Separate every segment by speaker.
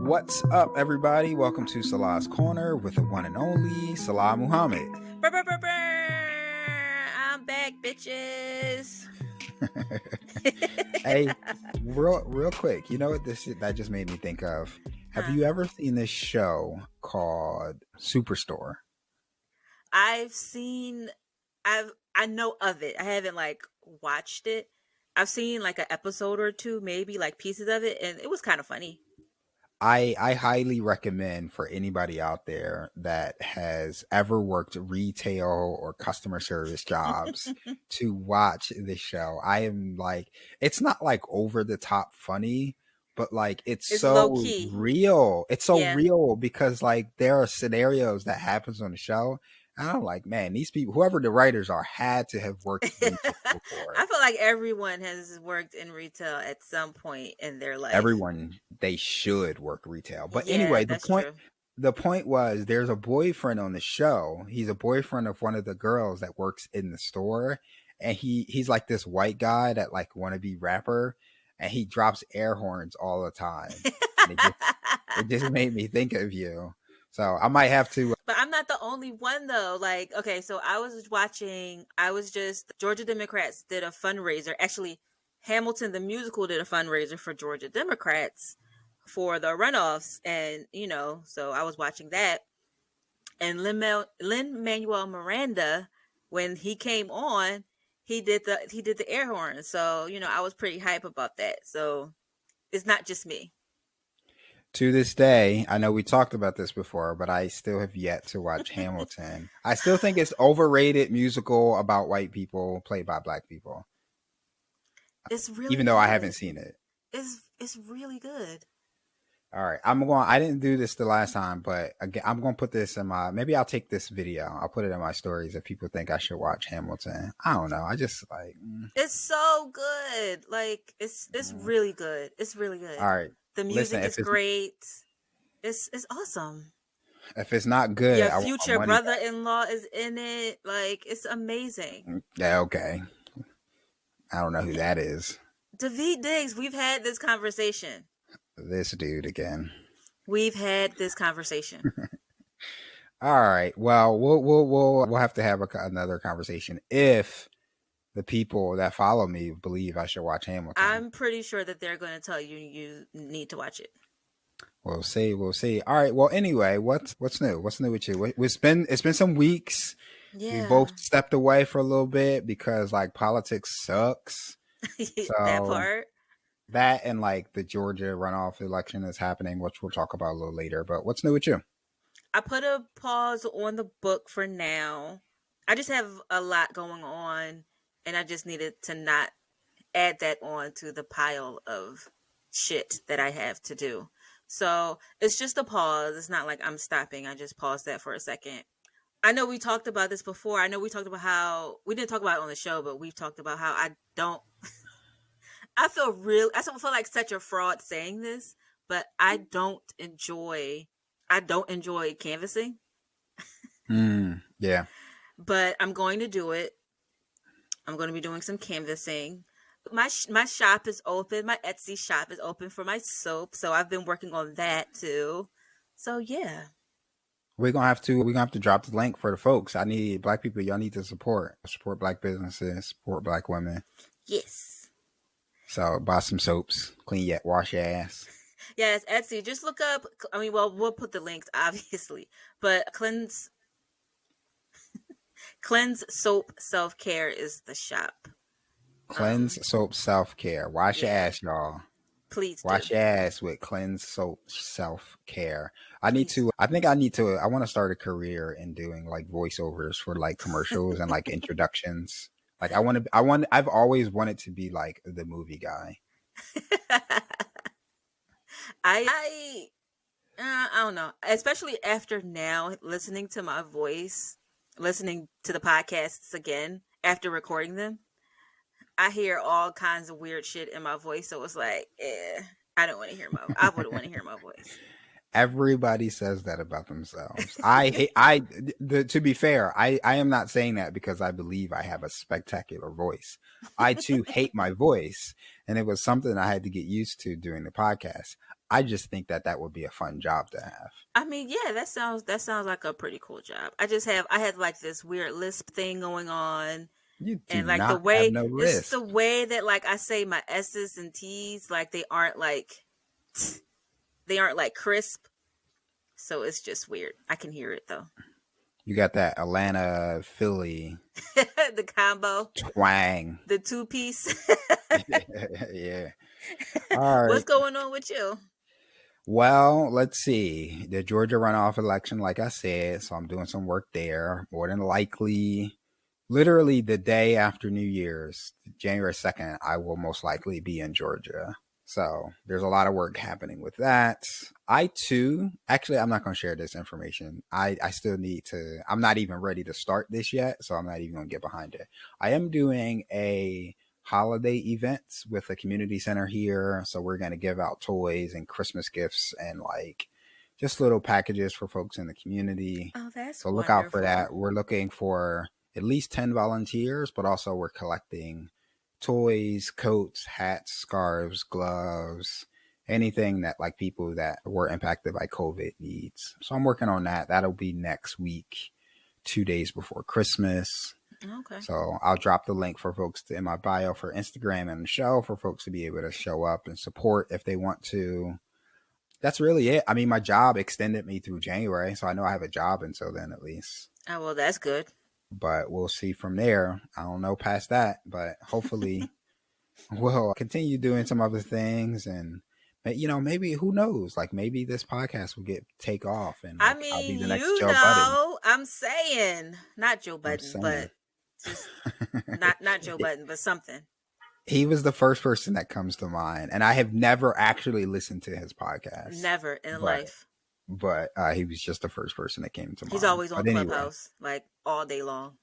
Speaker 1: What's up, everybody? Welcome to Salah's Corner with the one and only Salah Muhammad.
Speaker 2: I'm back, bitches.
Speaker 1: Hey, real quick, you know what that just made me think of? Have you ever seen this show called Superstore?
Speaker 2: I know of it. I haven't watched it. I've seen like an episode or two, maybe like pieces of it, and it was kind of funny.
Speaker 1: I highly recommend for anybody out there that has ever worked retail or customer service jobs to watch this show. I am like, it's not like over the top funny, but like it's so
Speaker 2: low key.
Speaker 1: real. It's so real because like there are scenarios that happens on the show. And I'm like, man, these people, whoever the writers are, had to have worked in retail before.
Speaker 2: I feel like everyone has worked in retail at some point in their life.
Speaker 1: Everyone, they should work retail. But anyway, the point was there's a boyfriend on the show. He's a boyfriend of one of the girls that works in the store. And he's like this white guy that like want to be rapper. And he drops air horns all the time. It just made me think of you. So I might have to.
Speaker 2: But I'm not the only one though. Like, okay, so Georgia Democrats did a fundraiser. Actually, Hamilton the musical did a fundraiser for Georgia Democrats for the runoffs. And, so I was watching that. And Lin-Manuel Miranda, when he came on, he did the air horn. So, I was pretty hype about that. So it's not just me.
Speaker 1: To this day, I know we talked about this before, but I still have yet to watch Hamilton. I still think it's overrated musical about white people played by black people.
Speaker 2: It's really
Speaker 1: even though I haven't seen it.
Speaker 2: It's really good.
Speaker 1: All right, I didn't do this the last time, but again, I'm going to put this in maybe I'll take this video. I'll put it in my stories if people think I should watch Hamilton. I don't know. I just like.
Speaker 2: It's so good. Like it's really good. It's really good.
Speaker 1: All right.
Speaker 2: The music is great. It's awesome.
Speaker 1: If it's not good,
Speaker 2: your future brother-in-law is in it. Like, it's amazing.
Speaker 1: Yeah, okay. I don't know who that is.
Speaker 2: Daveed Diggs. We've had this conversation.
Speaker 1: This dude again.
Speaker 2: We've had this conversation.
Speaker 1: All right. Well, we'll have to have another conversation if the people that follow me believe I should watch Hamilton.
Speaker 2: I'm pretty sure that they're going to tell you need to watch it.
Speaker 1: We'll see. All right. Well, anyway, what's new? What's new with you? It's been some weeks.
Speaker 2: Yeah.
Speaker 1: We both stepped away for a little bit because like politics sucks.
Speaker 2: So, that part.
Speaker 1: That and like the Georgia runoff election is happening, which we'll talk about a little later. But what's new with you?
Speaker 2: I put a pause on the book for now. I just have a lot going on. And I just needed to not add that on to the pile of shit that I have to do. So it's just a pause. It's not like I'm stopping. I just paused that for a second. I know we talked about this before. I know we talked about how, we didn't talk about it on the show, but we've talked about how I feel like such a fraud saying this, but I don't enjoy canvassing.
Speaker 1: Yeah.
Speaker 2: But I'm going to do it. I'm going to be doing some canvassing. My shop is open. My Etsy shop is open for my soap. So I've been working on that too. So yeah.
Speaker 1: We're gonna have to drop the link for the folks. I need black people. Y'all need to support black businesses, support black women.
Speaker 2: Yes.
Speaker 1: So buy some soaps, wash your ass.
Speaker 2: Yes, Etsy. Just look up. We'll put the links obviously, but Cleanse Soap Selfcare is the shop.
Speaker 1: Cleanse Soap Self-Care. Wash your ass, y'all.
Speaker 2: Please
Speaker 1: wash your ass with Cleanse Soap Self-Care. I want to start a career in doing like voiceovers for like commercials and like introductions. Like I've always wanted to be like the movie guy.
Speaker 2: I don't know. Especially after now listening to my voice, listening to the podcasts again after recording them, I hear all kinds of weird shit in my voice. So it's like, I wouldn't want to hear my voice.
Speaker 1: Everybody says that about themselves. To be fair, I am not saying that because I believe I have a spectacular voice. I too hate my voice. And it was something I had to get used to doing the podcast. I just think that would be a fun job to have.
Speaker 2: I mean, yeah, that sounds like a pretty cool job. I had like this weird lisp thing going on,
Speaker 1: You do
Speaker 2: and like the
Speaker 1: not have
Speaker 2: way
Speaker 1: no
Speaker 2: it's just
Speaker 1: risk.
Speaker 2: the way that like I say my s's and t's, like they aren't like crisp, so it's just weird. I can hear it though.
Speaker 1: You got that Atlanta Philly
Speaker 2: The combo,
Speaker 1: twang.
Speaker 2: the two piece.
Speaker 1: Yeah. All
Speaker 2: What's
Speaker 1: right.
Speaker 2: going on with you?
Speaker 1: Well, let's see. The Georgia runoff election, like I said, so I'm doing some work there. More than likely, literally the day after New Year's, January 2nd, I will most likely be in Georgia. So there's a lot of work happening with that. I too, actually, I'm not going to share this information. I still need to, I'm not even ready to start this yet. So I'm not even going to get behind it. I am doing a holiday events with a community center here. So we're going to give out toys and Christmas gifts and like just little packages for folks in the community.
Speaker 2: Oh, that's
Speaker 1: So look out for
Speaker 2: wonderful.
Speaker 1: that. We're looking for at least 10 volunteers, but also we're collecting toys, coats, hats, scarves, gloves, anything that like people that were impacted by COVID needs. So I'm working on that. That'll be next week, 2 days before Christmas.
Speaker 2: Okay.
Speaker 1: So I'll drop the link for folks in my bio for Instagram and the show for folks to be able to show up and support if they want to. That's really it. I mean, my job extended me through January, so I know I have a job until then at least.
Speaker 2: Oh, well, that's good.
Speaker 1: But we'll see from there. I don't know past that, but hopefully we'll continue doing some other things and maybe who knows? Like maybe this podcast will get take off and
Speaker 2: I
Speaker 1: like I'll be
Speaker 2: mean,
Speaker 1: the next Joe Budden.
Speaker 2: I'm saying not Joe
Speaker 1: I'm
Speaker 2: Budden,
Speaker 1: saying.
Speaker 2: but just not Joe Budden, but something.
Speaker 1: He was the first person that comes to mind, and I have never actually listened to his podcast.
Speaker 2: Never in
Speaker 1: but
Speaker 2: life.
Speaker 1: but he was just the first person that came to mind.
Speaker 2: He's always on
Speaker 1: But anyway,
Speaker 2: Clubhouse, like all day long.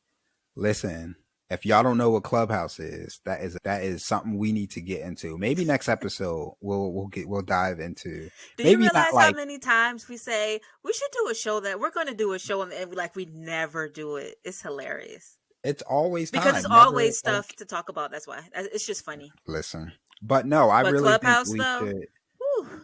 Speaker 1: listen, if y'all don't know what Clubhouse is, that is something we need to get into. Maybe next episode we'll dive into.
Speaker 2: Do you
Speaker 1: Maybe not
Speaker 2: realize how
Speaker 1: like
Speaker 2: many times we say we should do a show that we're going to do a show and like we never do it? It's hilarious
Speaker 1: it's always
Speaker 2: because
Speaker 1: time.
Speaker 2: it's
Speaker 1: Never,
Speaker 2: always stuff
Speaker 1: like,
Speaker 2: to talk about. That's why it's just funny.
Speaker 1: listen. But no, I
Speaker 2: But
Speaker 1: really think
Speaker 2: Clubhouse though, whew,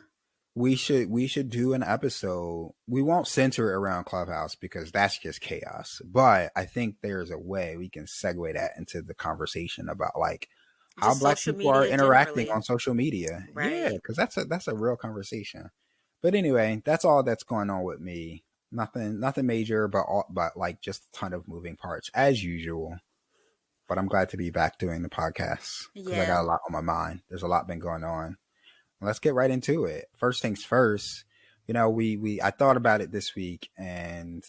Speaker 1: we should do an episode. We won't center it around Clubhouse because that's just chaos. But I think there's a way we can segue that into the conversation about like how
Speaker 2: just
Speaker 1: Black
Speaker 2: social
Speaker 1: people are
Speaker 2: media
Speaker 1: interacting
Speaker 2: generally,
Speaker 1: on social media. Yeah,
Speaker 2: right?
Speaker 1: because that's a real conversation. But anyway, that's all that's going on with me. Nothing major, but like just a ton of moving parts as usual. But I'm glad to be back doing the podcast because I got
Speaker 2: Yeah.
Speaker 1: a lot on my mind. There's a lot been going on. Let's get right into it. First things first, we I thought about it this week, and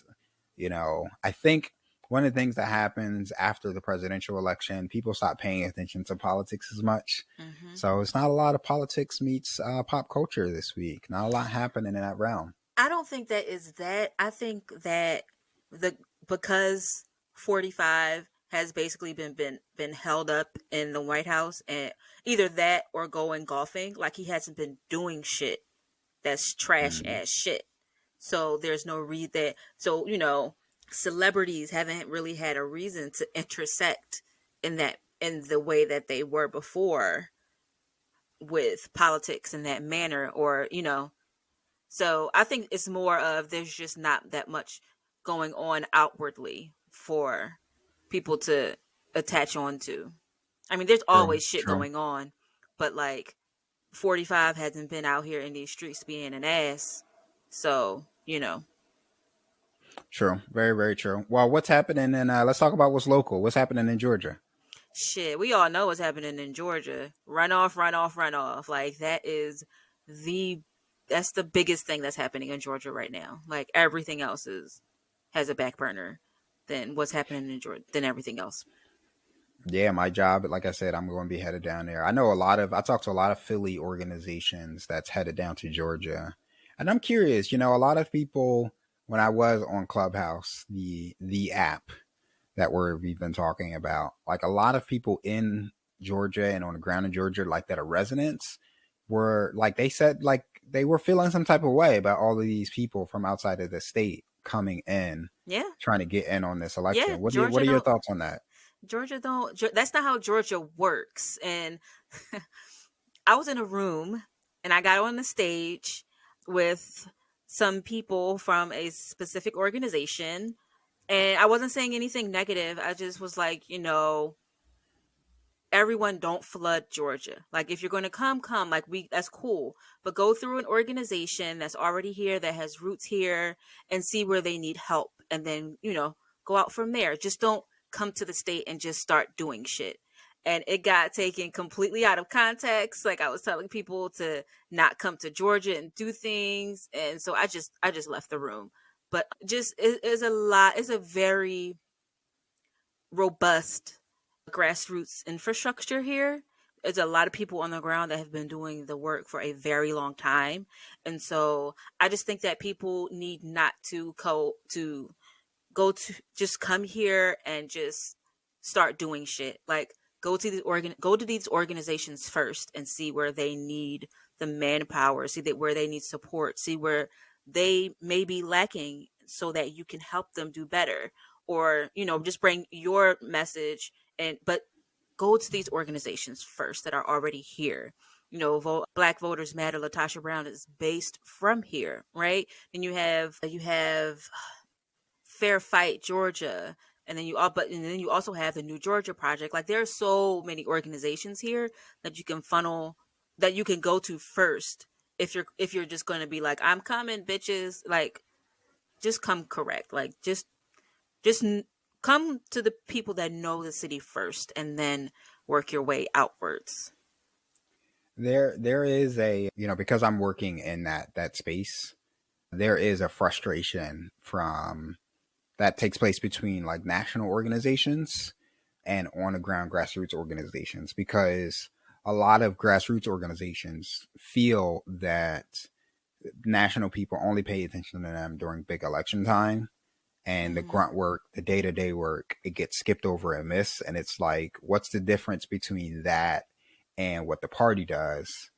Speaker 1: I think one of the things that happens after the presidential election, people stop paying attention to politics as much.
Speaker 2: Hmm.
Speaker 1: So it's not a lot of politics meets pop culture this week. Not a lot happening in that realm.
Speaker 2: I don't think that is that. I think that the because 45 has basically been held up in the White House, and either that or going golfing, like he hasn't been doing shit that's trash
Speaker 1: Mm,
Speaker 2: ass shit. So there's no read that. So celebrities haven't really had a reason to intersect in the way that they were before with politics in that manner, or so I think it's more of there's just not that much going on outwardly for people to attach on to. I mean, there's
Speaker 1: true,
Speaker 2: always shit
Speaker 1: true.
Speaker 2: going on, but like 45 hasn't been out here in these streets being an ass. So,
Speaker 1: True. Very, very true. Well, what's happening in let's talk about what's local. What's happening in Georgia?
Speaker 2: shit, we all know what's happening in Georgia. Runoff, runoff, runoff. Like the that's the biggest thing that's happening in Georgia right now. Like everything else has a back burner than what's happening in Georgia than everything else.
Speaker 1: Yeah, my job, like I said, I'm going to be headed down there. I talked to a lot of Philly organizations that's headed down to Georgia. And I'm curious, a lot of people, when I was on Clubhouse, the app that we've been talking about, like a lot of people in Georgia and on the ground in Georgia, like that are residents, were like, they said like they were feeling some type of way about all of these people from outside of the state coming in,
Speaker 2: Yeah.
Speaker 1: trying to get in on this
Speaker 2: Yeah,
Speaker 1: election. What
Speaker 2: Georgia
Speaker 1: are your
Speaker 2: don't
Speaker 1: thoughts on that?
Speaker 2: Georgia don't that's not how Georgia works. And I was in a room and I got on the stage with some people from a specific organization, and I wasn't saying anything negative. I just was like, everyone don't flood Georgia. Like if you're going to come, like that's cool. But go through an organization that's already here, that has roots here, and see where they need help, and then, go out from there. Just don't come to the state and just start doing shit. And it got taken completely out of context. Like I was telling people to not come to Georgia and do things. And so I just left the room. But just it is a lot, it's a very robust grassroots infrastructure here. There's a lot of people on the ground that have been doing the work for a very long time. And so I just think that people need not to go to just come here and just start doing shit. Like go to these organizations first and see where they need the manpower, see that where they need support, see where they may be lacking so that you can help them do better, or just bring your message. And but go to these organizations first that are already here. Black Voters Matter, Latasha Brown is based from here, right? And you have Fair Fight Georgia, and then you also have the New Georgia Project. Like there are so many organizations here that you can go to first if you're just going to be like, I'm coming, bitches. Like just come correct. Like just come to the people that know the city first, and then work your way outwards.
Speaker 1: There is a, because I'm working in that space, there is a frustration from that takes place between like national organizations and on the ground grassroots organizations, because a lot of grassroots organizations feel that national people only pay attention to them during big election time, and the
Speaker 2: Mm-hmm.
Speaker 1: grunt work, the day-to-day work, it gets skipped over and missed. And it's like, what's the difference between that and what the party does?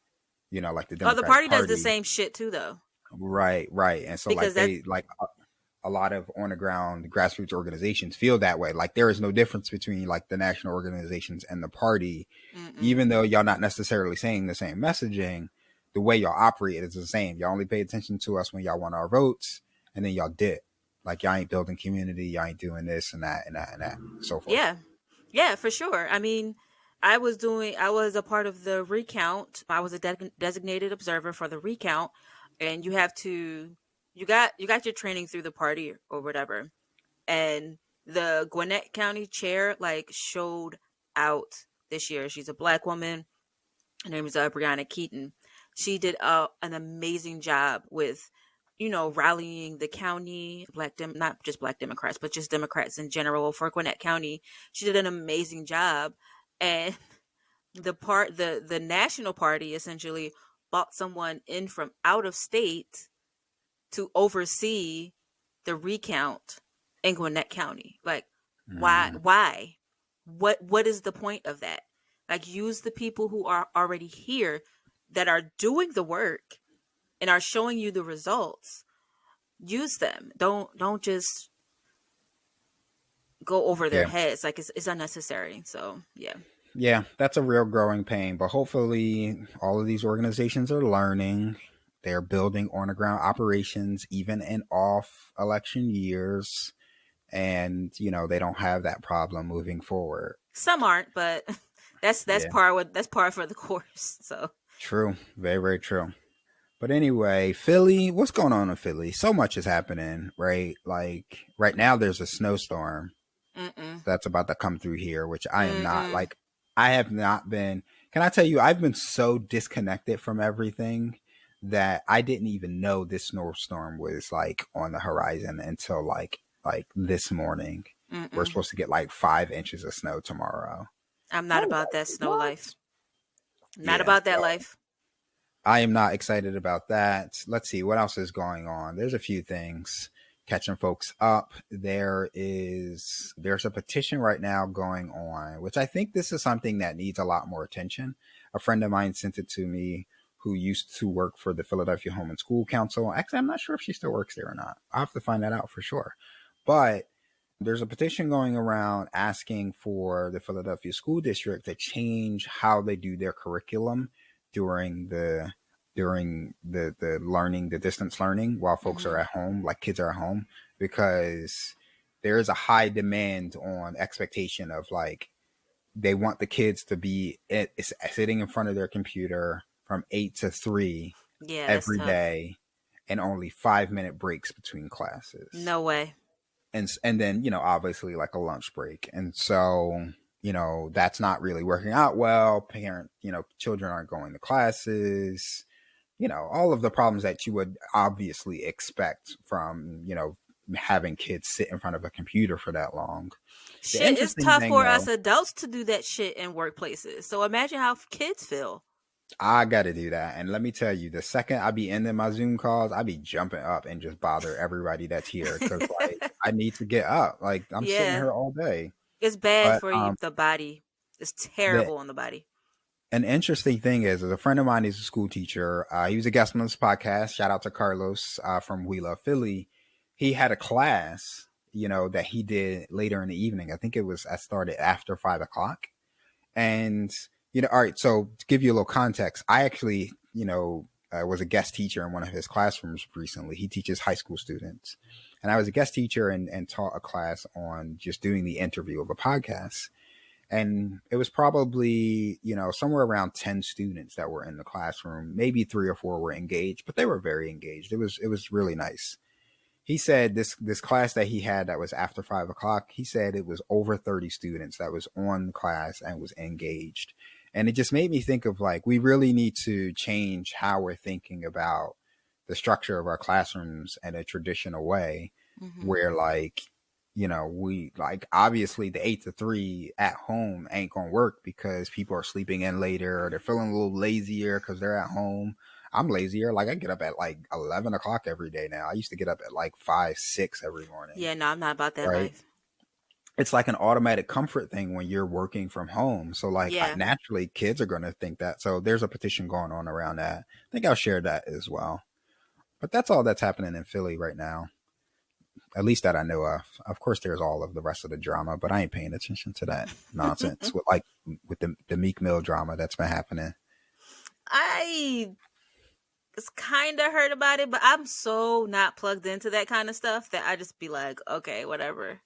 Speaker 1: Like the
Speaker 2: Oh, the
Speaker 1: Democratic
Speaker 2: party does the
Speaker 1: Party.
Speaker 2: same shit too, though,
Speaker 1: Right. And so like
Speaker 2: because that.
Speaker 1: they like a lot of on the ground grassroots organizations feel that way. Like there is no difference between like the national organizations and the party,
Speaker 2: Mm-mm.
Speaker 1: even though y'all not necessarily saying the same messaging. The way y'all operate is the same. Y'all only pay attention to us when y'all want our votes, and then y'all dip. Like y'all ain't building community, y'all ain't doing this and that and that and that, and so forth.
Speaker 2: Yeah, yeah, for sure. I mean, I was a part of the recount. I was a designated observer for the recount, and you got your training through the party or whatever. And the Gwinnett County chair like showed out this year. She's a black woman. Her name is Brianna Keaton. She did an amazing job with, rallying the county, not just black Democrats, but just Democrats in general for Gwinnett County. She did an amazing job, and the national party essentially bought someone in from out of state to oversee the recount in Gwinnett County. Like, why?
Speaker 1: Mm-hmm.
Speaker 2: Why? What is the point of that? Like, use the people who are already here that are doing the work and are showing you the results. Use them. Don't just go over their
Speaker 1: Yeah.
Speaker 2: heads. Like it's unnecessary. So yeah.
Speaker 1: Yeah, that's a real growing pain. But hopefully, all of these organizations are learning. They're building on the ground operations, even in off election years. And, they don't have that problem moving forward.
Speaker 2: Some aren't, but
Speaker 1: Yeah,
Speaker 2: that's par for the course. So
Speaker 1: true. Very, very true. But anyway, Philly, what's going on in Philly? So much is happening, right? Like right now, there's a snowstorm
Speaker 2: mm-mm,
Speaker 1: that's about to come through here, which I am not
Speaker 2: mm-mm.
Speaker 1: like, I have not been. Can I tell you, I've been so disconnected from everything that I didn't even know this snowstorm was like on the horizon until like this morning. We're
Speaker 2: Mm-mm.
Speaker 1: supposed to get like 5 inches of snow tomorrow.
Speaker 2: I'm
Speaker 1: I
Speaker 2: not
Speaker 1: was
Speaker 2: about
Speaker 1: like,
Speaker 2: that snow
Speaker 1: what?
Speaker 2: life. Not
Speaker 1: Yeah,
Speaker 2: about that
Speaker 1: so
Speaker 2: life.
Speaker 1: I am not excited about that. Let's see what else is going on. There's a few things catching folks up. There's a petition right now going on, which I think this is something that needs a lot more attention. A friend of mine sent it to me who used to work for the Philadelphia Home and School Council. Actually, I'm not sure if she still works there or not. I'll have to find that out for sure. But there's a petition going around asking for the Philadelphia School District to change how they do their curriculum during during the learning, the distance learning while folks are at home, like kids are at home, because there is a high demand on expectation of like, they want the kids to be sitting in front of their computer from 8 to 3
Speaker 2: Yeah, that's
Speaker 1: every
Speaker 2: tough.
Speaker 1: day, and only 5-minute breaks between classes.
Speaker 2: No way.
Speaker 1: And then, obviously like a lunch break. And so, that's not really working out well. Children aren't going to classes, all of the problems that you would obviously expect from, having kids sit in front of a computer for that long.
Speaker 2: Shit, it's tough for us adults to do that shit in workplaces. So imagine how kids feel.
Speaker 1: I got to do that. And let me tell you, the second I be ending my Zoom calls, I be jumping up and just bother everybody that's here. Because like, I need to get up. Like, I'm sitting here all day.
Speaker 2: It's bad for you, the body. It's terrible on the body.
Speaker 1: An interesting thing is a friend of mine is a school teacher. He was a guest on this podcast. Shout out to Carlos from We Love Philly. He had a class, that he did later in the evening. I think I started after 5 o'clock. And, all right. So to give you a little context, I actually, was a guest teacher in one of his classrooms recently. He teaches high school students. And I was a guest teacher and taught a class on just doing the interview of a podcast. And it was probably, somewhere around 10 students that were in the classroom. Maybe 3 or 4 were engaged, but they were very engaged. It was really nice. He said this class that he had that was after 5 o'clock, he said it was over 30 students that was on the class and was engaged. And it just made me think of like, we really need to change how we're thinking about the structure of our classrooms in a traditional way, where like, we like, obviously the 8 to 3 at home ain't gonna work because people are sleeping in later, or they're feeling a little lazier because they're at home. I'm lazier. Like I get up at like 11 o'clock every day now. I used to get up at like 5, 6 every morning.
Speaker 2: Yeah, no, I'm not about that life.
Speaker 1: It's like an automatic comfort thing when you're working from home. So like naturally kids are going to think that. So there's a petition going on around that. I think I'll share that as well. But that's all that's happening in Philly right now. At least that I know of. Of course, there's all of the rest of the drama, but I ain't paying attention to that nonsense with the Meek Mill drama that's been happening.
Speaker 2: I kind of heard about it, but I'm so not plugged into that kind of stuff that I just be like, okay, whatever.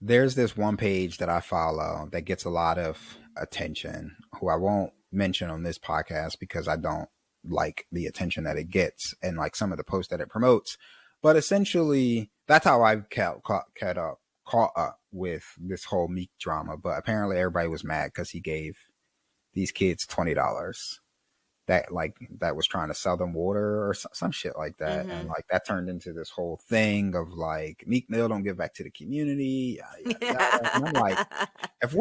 Speaker 1: There's this one page that I follow that gets a lot of attention, who I won't mention on this podcast because I don't like the attention that it gets and like some of the posts that it promotes. But essentially, that's how I caught up with this whole Meek drama. But apparently everybody was mad because he gave these kids $20 that was trying to sell them water or some shit like that. And like that turned into this whole thing of like, Meek Mill don't give back to the community. Yada, yada. And I'm like, if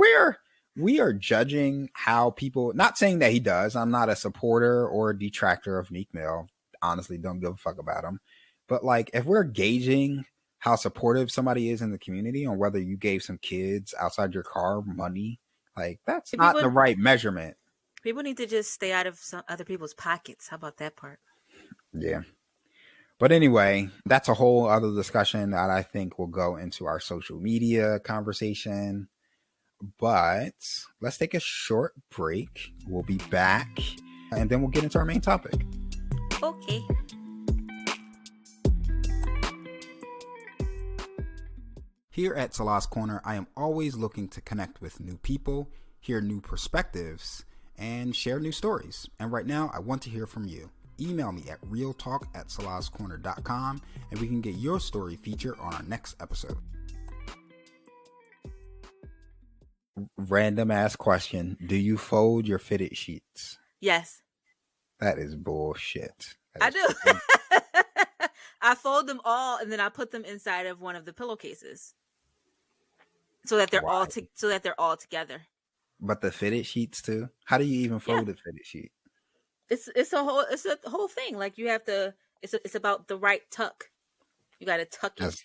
Speaker 1: we are judging how people, not saying that he does, I'm not a supporter or a detractor of Meek Mill. Honestly, don't give a fuck about him. But like, if we're gauging how supportive somebody is in the community on whether you gave some kids outside your car money, like that's not the right measurement.
Speaker 2: People need to just stay out of some other people's pockets. How about that part?
Speaker 1: Yeah. But anyway, that's a whole other discussion that I think will go into our social media conversation. But let's take a short break. We'll be back and then we'll get into our main topic.
Speaker 2: Okay.
Speaker 1: Here at Salah's Corner, I am always looking to connect with new people, hear new perspectives, and share new stories. And right now, I want to hear from you. Email me at realtalk@salahscorner.com and we can get your story featured on our next episode. Random ass question. Do you fold your fitted sheets?
Speaker 2: Yes.
Speaker 1: That is bullshit.
Speaker 2: I do. I fold them all and then I put them inside of one of the pillowcases so that they're all together. But
Speaker 1: the fitted sheets too? How do you even fold a fitted sheet?
Speaker 2: It's a whole thing. Like you have to. It's about the right tuck. You got to tuck it.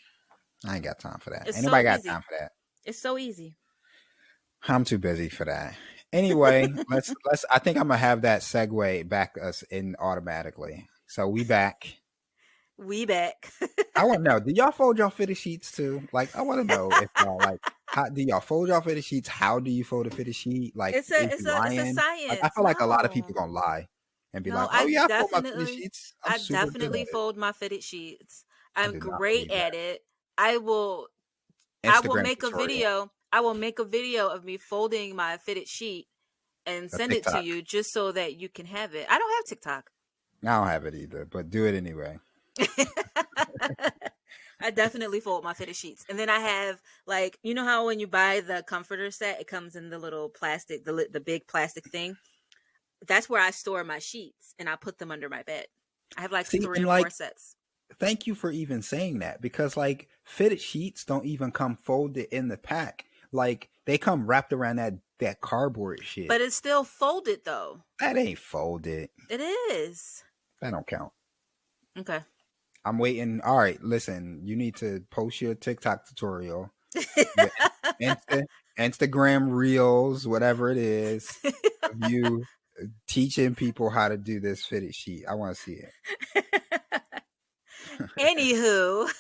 Speaker 1: I ain't got time for that. Anybody got time for that?
Speaker 2: It's so easy.
Speaker 1: I'm too busy for that. Anyway, let's. I think I'm gonna have that segue back us in automatically. So we back.
Speaker 2: We back.
Speaker 1: I want to know. Do y'all fold y'all fitted sheets too? Like, I want to know if y'all like. How do y'all fold y'all fitted sheets? How do you fold a fitted sheet? Like,
Speaker 2: it's a science.
Speaker 1: Like, I feel like a lot of people gonna lie and be
Speaker 2: No,
Speaker 1: like, "Oh yeah, I fold my fitted sheets. I'm
Speaker 2: I
Speaker 1: super good
Speaker 2: definitely
Speaker 1: at it."
Speaker 2: fold my fitted sheets.
Speaker 1: I
Speaker 2: I'm
Speaker 1: do not
Speaker 2: great
Speaker 1: believe that.
Speaker 2: at it. I will I will
Speaker 1: Instagram
Speaker 2: make a
Speaker 1: tutorial,
Speaker 2: video. I will make a video of me folding my fitted sheet and
Speaker 1: a
Speaker 2: send it to
Speaker 1: TikTok.
Speaker 2: you just so that you can have it. I don't have TikTok.
Speaker 1: I don't have it either, but do it anyway.
Speaker 2: I definitely fold my fitted sheets. And then I have, like, you know how when you buy the comforter set, it comes in the little plastic, the big plastic thing. That's where I store my sheets and I put them under my bed. I have like
Speaker 1: See,
Speaker 2: 3
Speaker 1: and
Speaker 2: or 4
Speaker 1: like,
Speaker 2: sets.
Speaker 1: thank you for even saying that, because like fitted sheets don't even come folded in the pack. Like they come wrapped around that cardboard shit.
Speaker 2: But it's still folded though.
Speaker 1: That ain't folded.
Speaker 2: It is.
Speaker 1: That don't count.
Speaker 2: Okay.
Speaker 1: I'm waiting. All right, listen, you need to post your TikTok tutorial. Yeah. Insta, Instagram reels, whatever it is, of you teaching people how to do this fitted sheet. I want to see it.
Speaker 2: Anywho.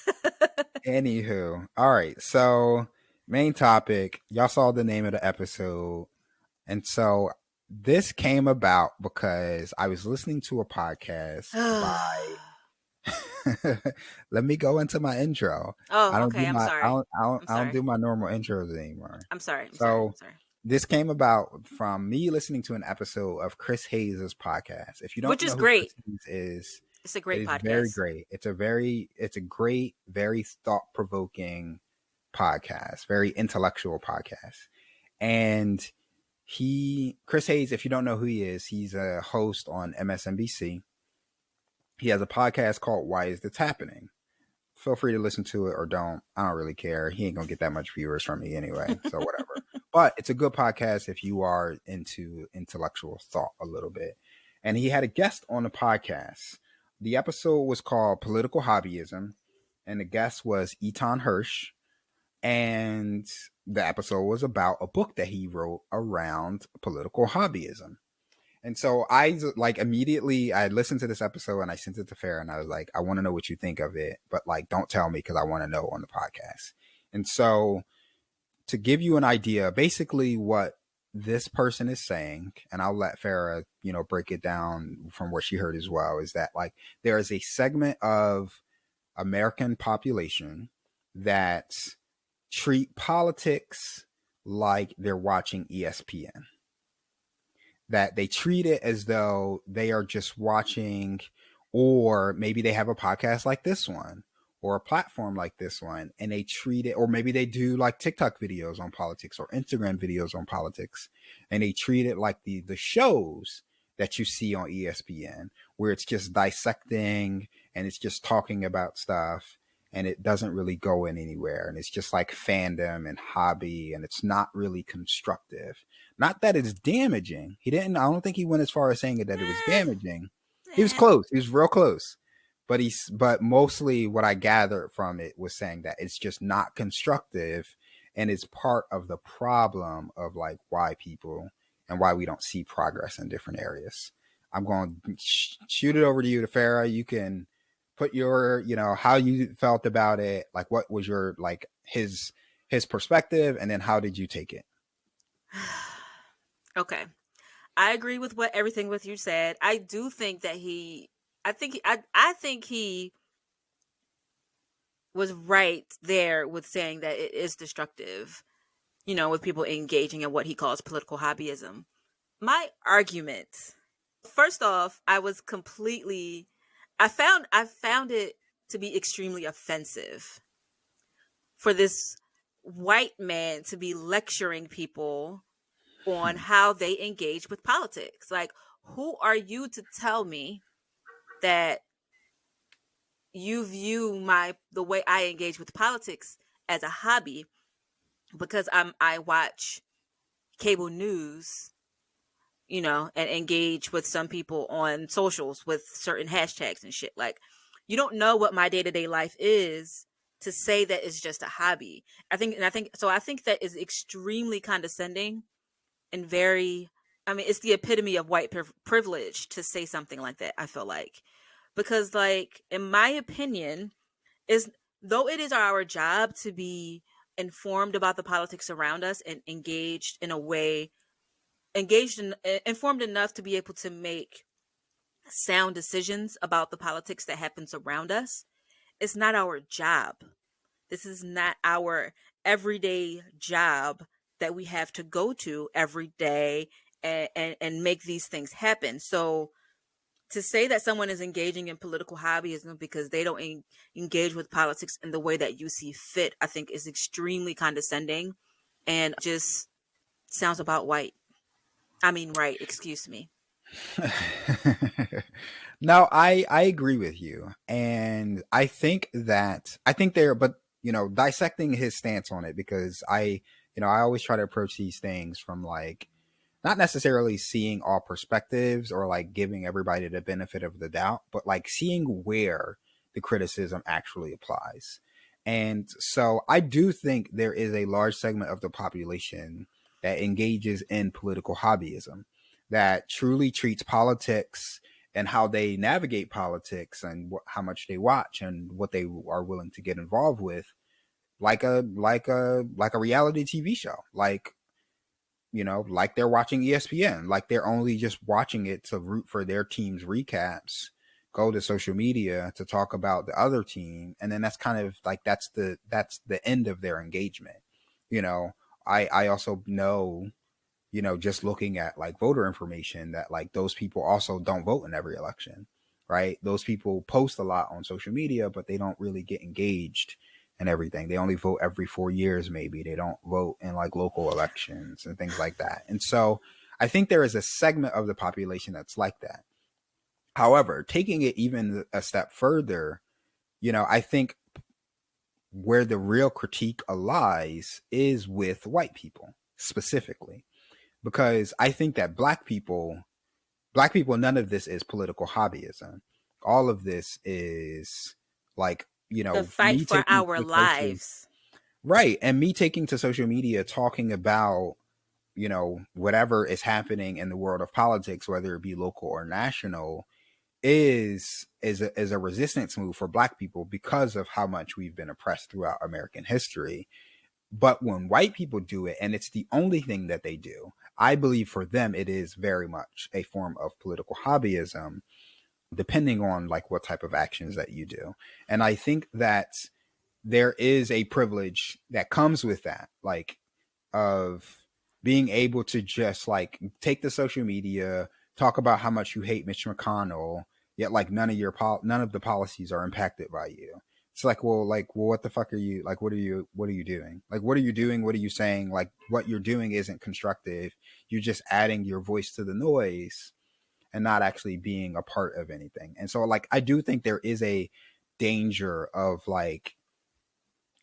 Speaker 1: Anywho, all right. So, main topic. Y'all saw the name of the episode, and so this came about because I was listening to a podcast by. Let me go into my intro. I
Speaker 2: Oh,
Speaker 1: don't do
Speaker 2: okay. I'm
Speaker 1: my
Speaker 2: sorry. I'm
Speaker 1: I don't
Speaker 2: sorry.
Speaker 1: do my normal intros anymore.
Speaker 2: I'm sorry. I'm sorry.
Speaker 1: So
Speaker 2: I'm sorry.
Speaker 1: this came about from me listening to an episode of Chris Hayes' podcast. If you don't
Speaker 2: Which is
Speaker 1: know who Chris
Speaker 2: great.
Speaker 1: Hayes is,
Speaker 2: It's a
Speaker 1: it
Speaker 2: great
Speaker 1: is very
Speaker 2: podcast.
Speaker 1: great. It's a great, very thought-provoking podcast, very intellectual podcast. And Chris Hayes, if you don't know who he is, he's a host on MSNBC. He has a podcast called Why Is This Happening? Feel free to listen to it or don't. I don't really care. He ain't gonna get that much viewers from me anyway, so whatever. But it's a good podcast if you are into intellectual thought a little bit. And he had a guest on the podcast. The episode was called Political Hobbyism, and the guest was Etan Hirsch. And the episode was about a book that he wrote around political hobbyism. And so I like immediately I listened to this episode and I sent it to Farah and I was like, I want to know what you think of it, but like, don't tell me because I want to know on the podcast. And so to give you an idea, basically what this person is saying, and I'll let Farah, break it down from what she heard as well, is that like there is a segment of American population that treat politics like they're watching ESPN, that they treat it as though they are just watching, or maybe they have a podcast like this one or a platform like this one, and they treat it, or maybe they do like TikTok videos on politics or Instagram videos on politics, and they treat it like the shows that you see on ESPN, where it's just dissecting and it's just talking about stuff and it doesn't really go in anywhere. And it's just like fandom and hobby, and it's not really constructive. Not that it's damaging. I don't think he went as far as saying that it was damaging. He was close. He was real close. But mostly what I gathered from it was saying that it's just not constructive, and it's part of the problem of like why people and why we don't see progress in different areas. I'm going to shoot it over to you, to Farah. You can put your, how you felt about it. Like, what was your, like his perspective, and then how did you take it?
Speaker 2: Okay. I agree with everything with you said. I do think that I think he was right there with saying that it is destructive, with people engaging in what he calls political hobbyism. My argument, first off, I found it to be extremely offensive for this white man to be lecturing people on how they engage with politics. Like, who are you to tell me that you view the way I engage with politics as a hobby because I watch cable news, and engage with some people on socials with certain hashtags and shit. Like, you don't know what my day-to-day life is to say that it's just a hobby. I think that is extremely condescending and it's the epitome of white privilege to say something like that, I feel like. Because, like, in my opinion, though it is our job to be informed about the politics around us and informed enough to be able to make sound decisions about the politics that happens around us. It's not our job. This is not our everyday job that we have to go to every day and make these things happen. So to say that someone is engaging in political hobbyism because they don't engage with politics in the way that you see fit, I think is extremely condescending and just sounds about white. I mean, right, excuse me.
Speaker 1: No, I agree with you, and I think they're, but dissecting his stance on it, because I always try to approach these things from like not necessarily seeing all perspectives or like giving everybody the benefit of the doubt, but like seeing where the criticism actually applies. And so I do think there is a large segment of the population that engages in political hobbyism, that truly treats politics and how they navigate politics and how much they watch and what they are willing to get involved with like a reality TV show. Like they're watching ESPN, like they're only just watching it to root for their team's recaps, go to social media to talk about the other team, and then that's kind of like that's the end of their engagement. You know, I also know, just looking at like voter information, that like those people also don't vote in every election, right? Those people post a lot on social media, but they don't really get engaged and everything. They only vote every 4 years, maybe. They don't vote in like local elections and things like that. And so I think there is a segment of the population that's like that. However, taking it even a step further, I think where the real critique lies is with white people specifically, because I think that black people, none of this is political hobbyism. All of this is like,
Speaker 2: The fight
Speaker 1: me
Speaker 2: for
Speaker 1: taking
Speaker 2: our
Speaker 1: to social,
Speaker 2: lives.
Speaker 1: right, and me taking to social media talking about, whatever is happening in the world of politics, whether it be local or national, is a resistance move for black people because of how much we've been oppressed throughout American history. But when white people do it, and it's the only thing that they do, I believe for them it is very much a form of political hobbyism, depending on like what type of actions that you do. And I think that there is a privilege that comes with that, like of being able to just like take the social media, talk about how much you hate Mitch McConnell, yet like none of the policies are impacted by you. It's like, well, what the fuck are you like? What are you doing? Like, what are you doing? What are you saying? Like, what you're doing isn't constructive. You're just adding your voice to the noise and not actually being a part of anything. And so, like, I do think there is a danger of like,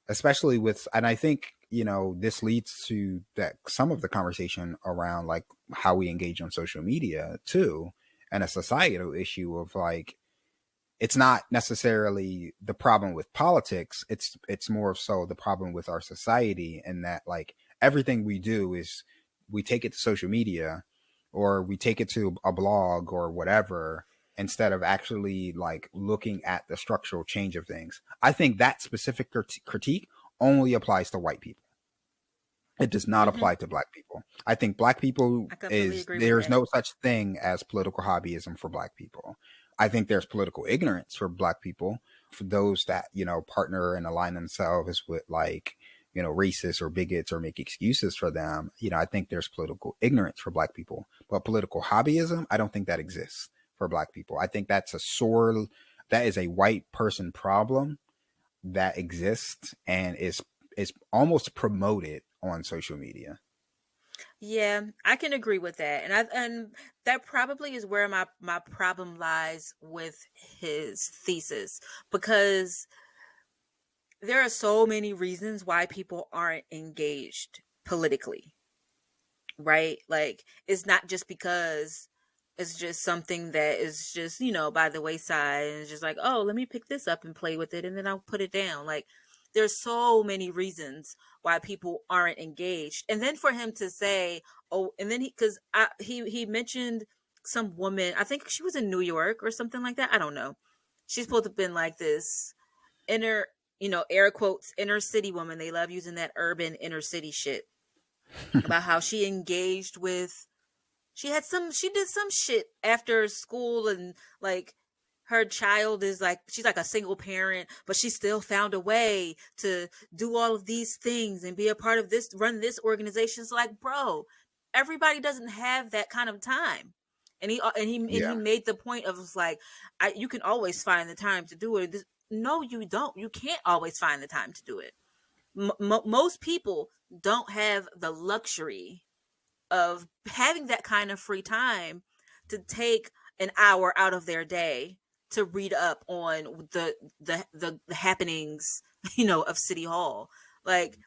Speaker 1: especially with, and I think this leads to that some of the conversation around like how we engage on social media too, and a societal issue of like, it's not necessarily the problem with politics, it's more so the problem with our society, and that like everything we do is we take it to social media or we take it to a blog or whatever, instead of actually like looking at the structural change of things. I think that specific critique only applies to white people. It does not
Speaker 2: Hmm.
Speaker 1: apply to black people. I think black people
Speaker 2: I completely
Speaker 1: is
Speaker 2: agree with
Speaker 1: there's
Speaker 2: that.
Speaker 1: no such thing as political hobbyism for black people. I think there's political ignorance for black people, for those that, partner and align themselves with like, racists or bigots or make excuses for them. I think there's political ignorance for black people, but political hobbyism, I don't think that exists for black people. I think that is a white person problem that exists and is almost promoted on social media.
Speaker 2: Yeah, I can agree with that. And that probably is where my problem lies with his thesis, because there are so many reasons why people aren't engaged politically, right? Like it's not just because it's just something that is just, by the wayside and it's just like, oh, let me pick this up and play with it and then I'll put it down. Like there's so many reasons why people aren't engaged. And then for him to say, oh, and then he mentioned some woman, I think she was in New York or something like that. I don't know. She's supposed to have been like this inner, air quotes, inner city woman. They love using that urban inner city shit about how she engaged with she did some shit after school, and like her child is like, she's like a single parent, but she still found a way to do all of these things and be a part of this, run this organization. So like, bro, everybody doesn't have that kind of time. And he
Speaker 1: Yeah.
Speaker 2: made the point of like, you can always find the time to do it. No, you don't. You can't always find the time to do it. Most people don't have the luxury of having that kind of free time to take an hour out of their day to read up on the happenings, of City Hall. Like,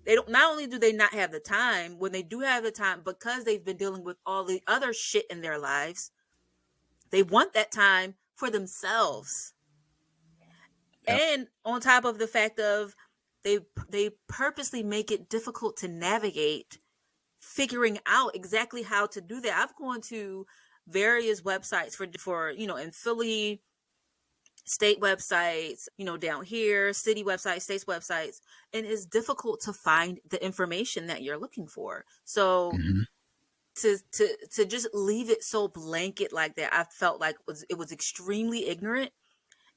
Speaker 2: they don't, not only do they not have the time, when they do have the time, because they've been dealing with all the other shit in their lives, they want that time for themselves.
Speaker 1: Yep.
Speaker 2: And on top of the fact of, they purposely make it difficult to navigate figuring out exactly how to do that. I've gone to various websites for in Philly, state websites, down here, city websites, states websites, and it's difficult to find the information that you're looking for. So
Speaker 1: Mm-hmm.
Speaker 2: to just leave it so blanket like that, I felt like it was extremely ignorant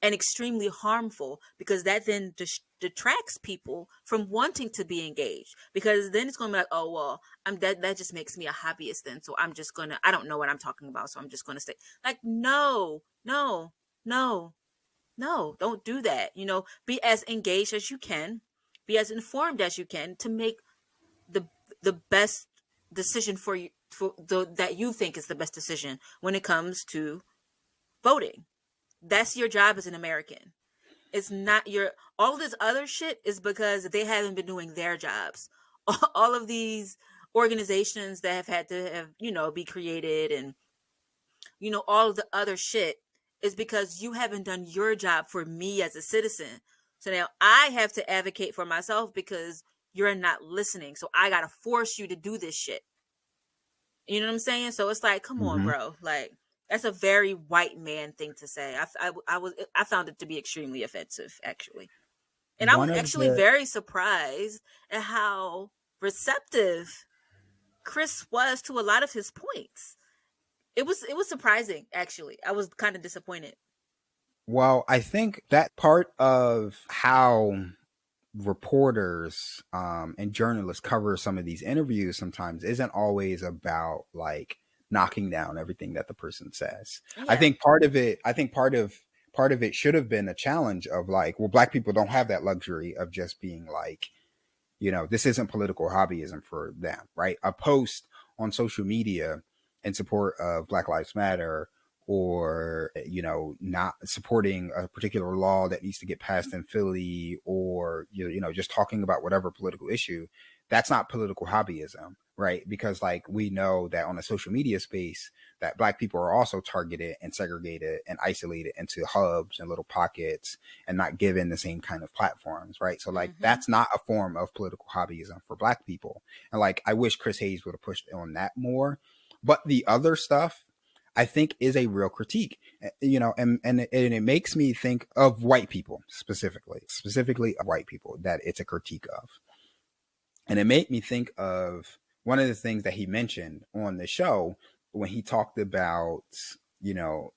Speaker 2: and extremely harmful, because that then detracts people from wanting to be engaged, because then it's going to be like, oh well, that just makes me a hobbyist then, so I don't know what I'm talking about, so I'm just going to stay. Like, no, no, no, no, don't do that. Be as engaged as you can, be as informed as you can, to make the the best decision for you, that you think is the best decision when it comes to voting. That's your job as an American. It's not your, all this other shit is because they haven't been doing their jobs. All of these organizations that have had to have, be created, and all of the other shit is because you haven't done your job for me as a citizen. So now I have to advocate for myself because you're not listening. So I got to force you to do this shit. You know what I'm saying? So it's like, come on,
Speaker 1: Mm-hmm.
Speaker 2: bro. Like, that's a very white man thing to say. I found it to be extremely offensive, actually. And I was
Speaker 1: One of
Speaker 2: actually
Speaker 1: the
Speaker 2: very surprised at how receptive Chris was to a lot of his points. It was surprising, actually. I was kind of disappointed.
Speaker 1: Well, I think that part of how reporters and journalists cover some of these interviews sometimes isn't always about like knocking down everything that the person says. I
Speaker 2: Yeah.
Speaker 1: think part of it, I think part of it should have been a challenge of like, well, black people don't have that luxury of just being like, this isn't political hobbyism for them, right? A post on social media in support of Black Lives Matter, or, not supporting a particular law that needs to get passed in Philly, or, just talking about whatever political issue, that's not political hobbyism, right? Because like we know that on a social media space, that black people are also targeted and segregated and isolated into hubs and little pockets and not given the same kind of platforms, right? So like
Speaker 2: Mm-hmm.
Speaker 1: that's not a form of political hobbyism for black people. And like I wish Chris Hayes would have pushed on that more. But the other stuff I think is a real critique, and it makes me think of white people specifically of white people, that it's a critique of. And it made me think of one of the things that he mentioned on the show when he talked about,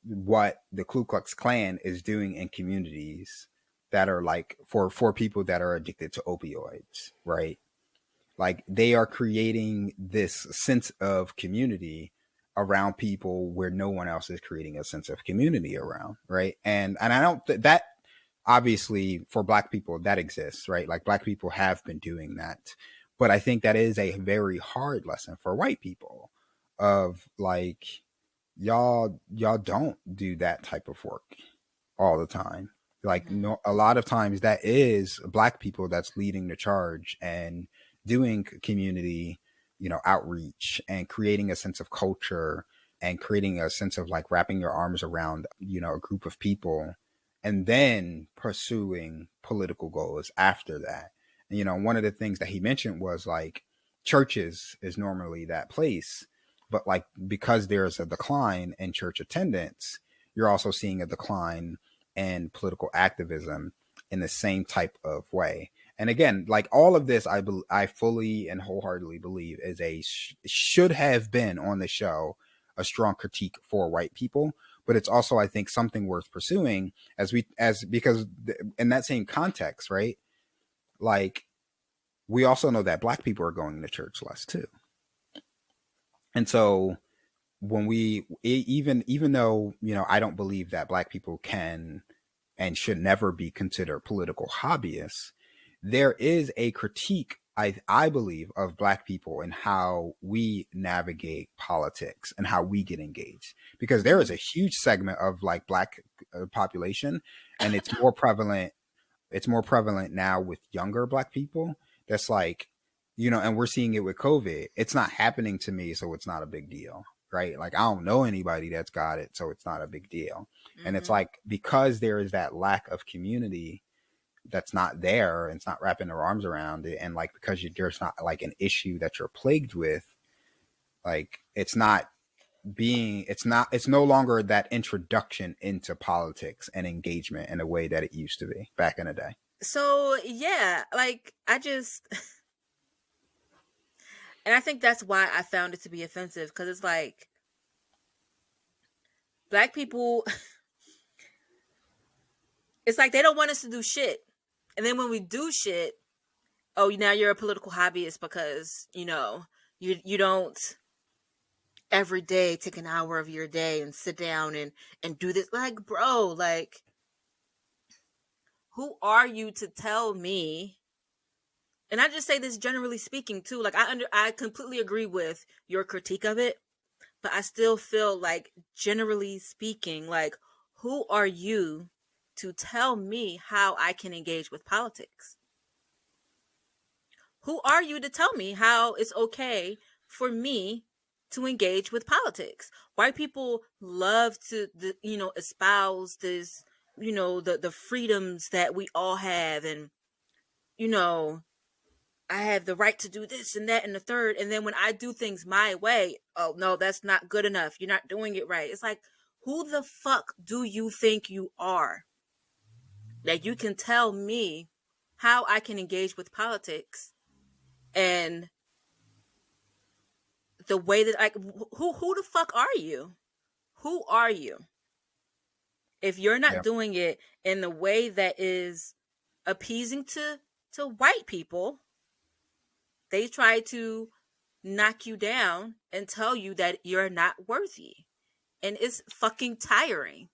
Speaker 1: what the Ku Klux Klan is doing in communities that are like for people that are addicted to opioids, right? Like they are creating this sense of community around people where no one else is creating a sense of community around, right? And I don't that obviously for black people that exists, right? Like black people have been doing that, but I think that is a very hard lesson for white people of like, y'all don't do that type of work all the time. Like
Speaker 2: Mm-hmm.
Speaker 1: no, a lot of times that is black people that's leading the charge and doing community, outreach and creating a sense of culture and creating a sense of like wrapping your arms around, a group of people and then pursuing political goals after that. And, one of the things that he mentioned was like churches is normally that place, but like because there's a decline in church attendance, you're also seeing a decline and political activism in the same type of way. And again, like all of this, I fully and wholeheartedly believe is should have been on the show a strong critique for white people, but it's also, I think, something worth pursuing because in that same context, right? Like, we also know that black people are going to church less too. And so when even though, I don't believe that black people can and should never be considered political hobbyists, there is a critique, I believe, of black people and how we navigate politics and how we get engaged, because there is a huge segment of like black population, and it's more prevalent now with younger black people. That's like, and we're seeing it with COVID. It's not happening to me, so it's not a big deal, right? Like, I don't know anybody that's got it, so it's not a big deal. Mm-hmm. And it's like, because there is that lack of community that's not there, and it's not wrapping their arms around it, and like, because there's not like an issue that you're plagued with, like, it's no longer that introduction into politics and engagement in a way that it used to be back in the day.
Speaker 2: So yeah, like, and I think that's why I found it to be offensive, because it's like, black people, it's like they don't want us to do shit. And then when we do shit, oh, now you're a political hobbyist because, you don't every day take an hour of your day and sit down and do this. Like, bro, like, who are you to tell me? And I just say this generally speaking too. Like, I completely agree with your critique of it, but I still feel like, generally speaking, like, who are you to tell me how I can engage with politics? Who are you to tell me how it's okay for me to engage with politics? White people love to, espouse this, the freedoms that we all have, and, I have the right to do this and that and the third. And then when I do things my way, oh no, that's not good enough. You're not doing it right. It's like, who the fuck do you think you are that you can tell me how I can engage with politics? And the way that, like, who the fuck are you? Who are you? If you're not doing it in the way that is appeasing to white people, they try to knock you down and tell you that you're not worthy. And it's fucking tiring.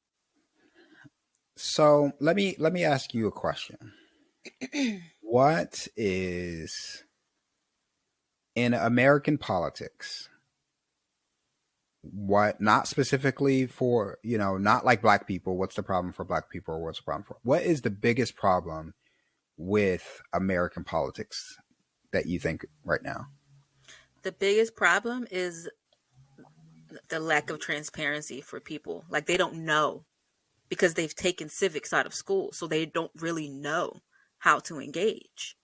Speaker 1: So let me ask you a question. What is, in American politics, what, not specifically for, not like black people, what's the problem for black people, or what's the problem for, what is the biggest problem with American politics that you think right now?
Speaker 2: The biggest problem is the lack of transparency for people. Like, they don't know, because they've taken civics out of school, so they don't really know how to engage.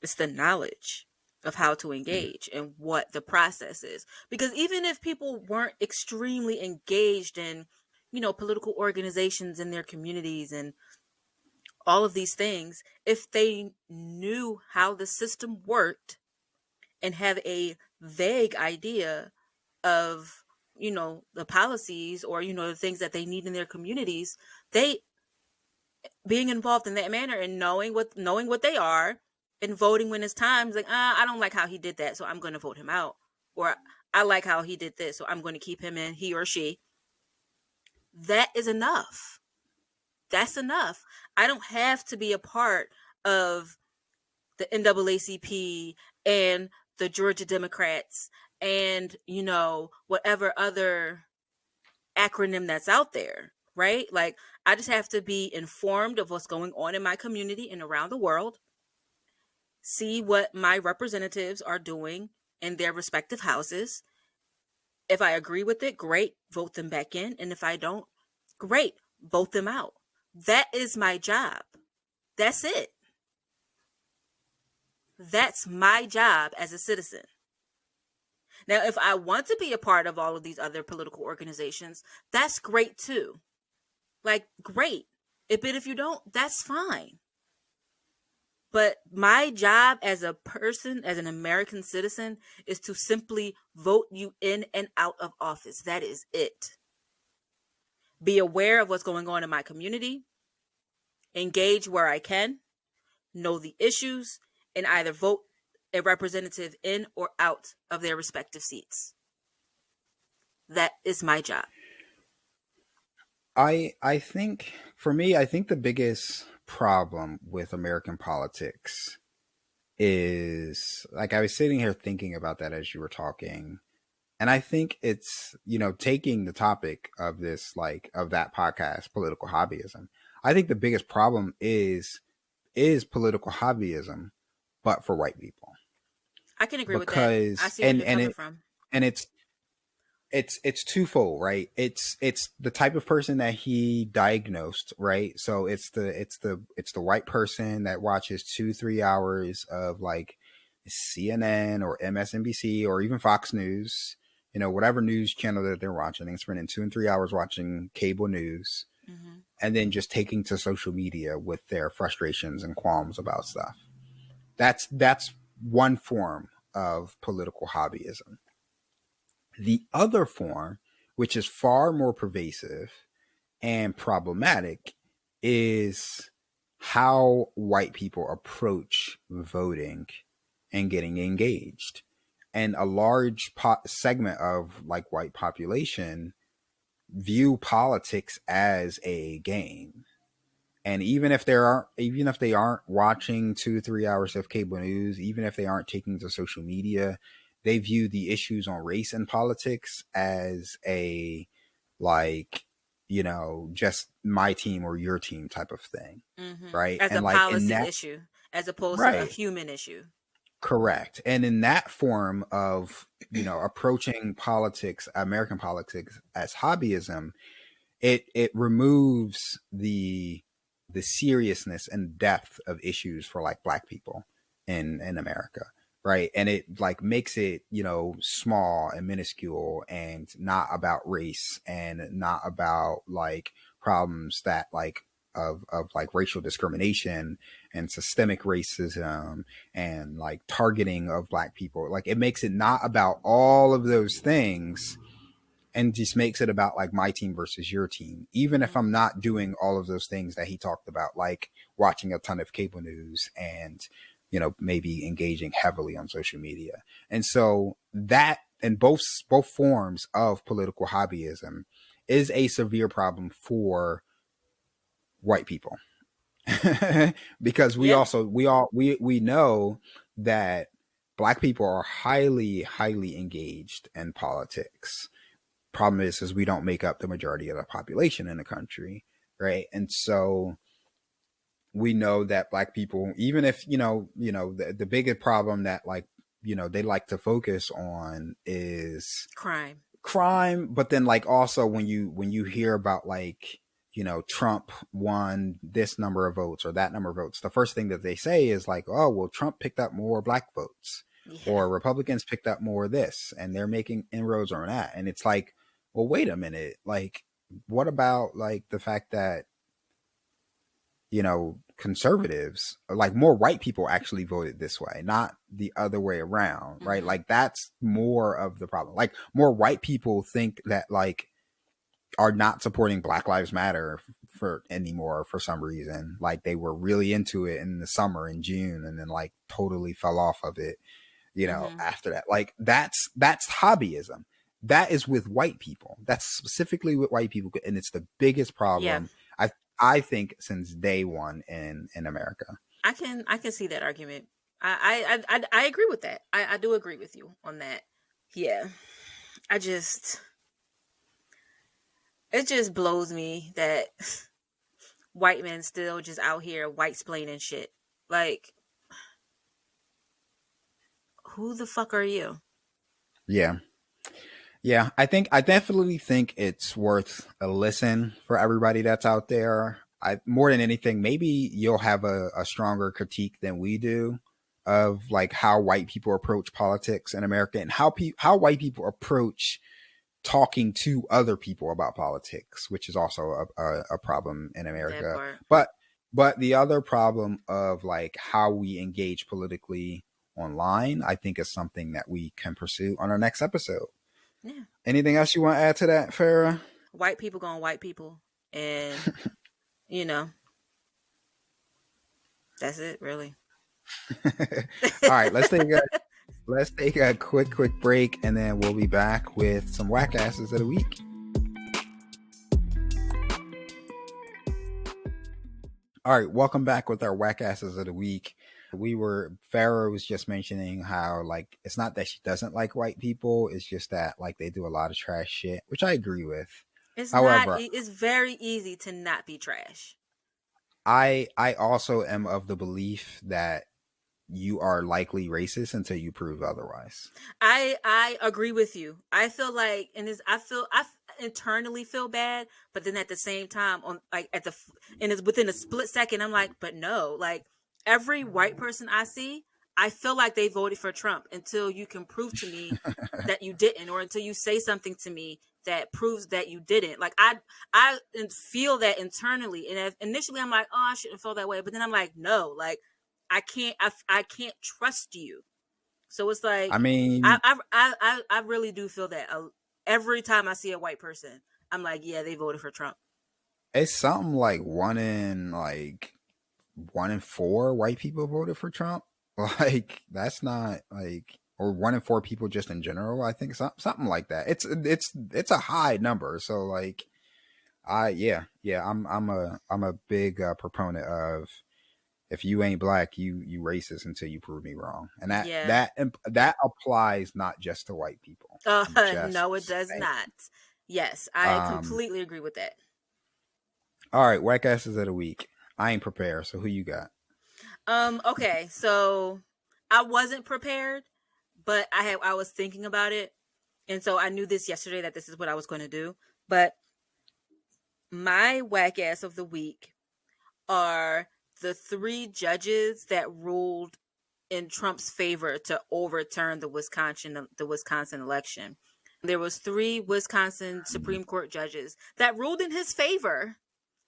Speaker 2: It's the knowledge of how to engage and what the process is. Because even if people weren't extremely engaged in, political organizations in their communities and all of these things, if they knew how the system worked and have a vague idea of, the policies or, the things that they need in their communities, they, being involved in that manner and knowing what they are, and voting when it's time, like, I don't like how he did that, so I'm going to vote him out. Or, I like how he did this, so I'm going to keep him in, he or she. That is enough. That's enough. I don't have to be a part of the NAACP and the Georgia Democrats and, whatever other acronym that's out there, right? Like, I just have to be informed of what's going on in my community and around the world, see what my representatives are doing in their respective houses. If I agree with it, great, vote them back in. And if I don't, great, vote them out. That is my job. That's it. That's my job as a citizen. Now, if I want to be a part of all of these other political organizations, that's great too. Like, great. But if you don't, that's fine. But my job as a person, as an American citizen, is to simply vote you in and out of office. That is it. Be aware of what's going on in my community, engage where I can, know the issues, and either vote a representative in or out of their respective seats. That is my job.
Speaker 1: I think for me, I think the biggest problem with American politics is, like, I was sitting here thinking about that as you were talking. And I think it's, taking the topic of this, like, of that podcast, political hobbyism. I think the biggest problem is political hobbyism, but for white people.
Speaker 2: I can agree with that. I
Speaker 1: Because
Speaker 2: see where you're coming from.
Speaker 1: And it's twofold, right? It's the type of person that he diagnosed, right? So it's the white person that watches 2-3 hours of, like, CNN or MSNBC or even Fox News, whatever news channel that they're watching, and spending 2 and 3 hours watching cable news, and then just taking to social media with their frustrations and qualms about stuff. That's one form of political hobbyism. The other form, which is far more pervasive and problematic, is how white people approach voting and getting engaged. And a large segment of, like, white population view politics as a game. And even if they aren't watching 2-3 hours of cable news, even if they aren't taking to social media, they view the issues on race and politics as a, like, just my team or your team type of thing. Right.
Speaker 2: As
Speaker 1: And,
Speaker 2: a
Speaker 1: like,
Speaker 2: policy issue, as opposed to a human issue.
Speaker 1: Correct. And in that form of, approaching politics, American politics, as hobbyism, it removes the seriousness and depth of issues for, like, Black people in America. Right. And it, like, makes it, small and minuscule and not about race and not about, like, problems that, like, of like racial discrimination and systemic racism and, like, targeting of Black people. Like, it makes it not about all of those things, and just makes it about, like, my team versus your team, even if I'm not doing all of those things that he talked about, like watching a ton of cable news and, maybe engaging heavily on social media. And so that, and both forms of political hobbyism, is a severe problem for white people. Because we know that Black people are highly, highly engaged in politics. Problem is we don't make up the majority of the population in the country, right? And so we know that Black people, even if the biggest problem that, like, they like to focus on is crime, but then, like, also when you hear about, like, Trump won this number of votes or that number of votes, the first thing that they say is, like, oh, well, Trump picked up more Black votes, or Republicans picked up more of this, and they're making inroads on that. And it's like, well, wait a minute, like, what about, like, the fact that, conservatives, like, more white people actually voted this way, not the other way around, right? Like, that's more of the problem. Like, more white people think that, like, are not supporting Black Lives Matter for anymore for some reason. Like, they were really into it in the summer in June, and then, like, totally fell off of it, after that. Like, that's hobbyism. That is with white people. That's specifically with white people, and it's the biggest problem. I think since day one in America.
Speaker 2: I can see that argument. I agree with that. I do agree with you on that. Yeah. It just blows me that white men still just out here white-splaining shit. Like, who the fuck are you?
Speaker 1: Yeah. I definitely think it's worth a listen for everybody that's out there. More than anything, maybe you'll have a stronger critique than we do of, like, how white people approach politics in America, and how white people approach talking to other people about politics, which is also a problem in America. But But the other problem of like how we engage politically online, I think is something that we can pursue on our next episode.
Speaker 2: Yeah.
Speaker 1: Anything else you want to add to that, Farah?
Speaker 2: White people going white people. And, you know, that's it, really.
Speaker 1: All right, let's take a quick break, and then we'll be back with some whack asses of the week. All right, welcome back with our whack asses of the week. Farah was just mentioning how like it's not that she doesn't like white people, it's just that like they do a lot of trash shit, which I agree with.
Speaker 2: It's not,
Speaker 1: However,
Speaker 2: it's very easy to not be trash.
Speaker 1: I also am of the belief that you are likely racist until you prove otherwise.
Speaker 2: I agree with you. I feel like, and this, I internally feel bad, but then at the same time, on like at the, and it's within a split second, I'm like, but no, like every white person I see, I feel like they voted for Trump until you can prove to me that you didn't, or until you say something to me that proves that you didn't. Like I feel that internally, and initially I'm like, oh, I shouldn't feel that way, but then I'm like, no, like I can't trust you. So it's like
Speaker 1: I mean,
Speaker 2: I really do feel that every time I see a white person, I'm like, yeah, they voted for Trump.
Speaker 1: it's something like one in four white people voted for Trump. Like that's not like, or one in four people just in general. I think something like that. It's a high number. So like, I'm a big proponent of if you ain't black, you racist until you prove me wrong, and
Speaker 2: Yeah.
Speaker 1: that applies not just to white people.
Speaker 2: No, it does not. Yes, I completely agree with that.
Speaker 1: All right, whack asses of the week. I ain't prepared, so who you got?
Speaker 2: Okay, so I wasn't prepared, but I was thinking about it, and so I knew this yesterday that this is what I was going to do. But my whack ass of the week are the three judges that ruled in Trump's favor to overturn the Wisconsin election. There was three Wisconsin Supreme Court judges that ruled in his favor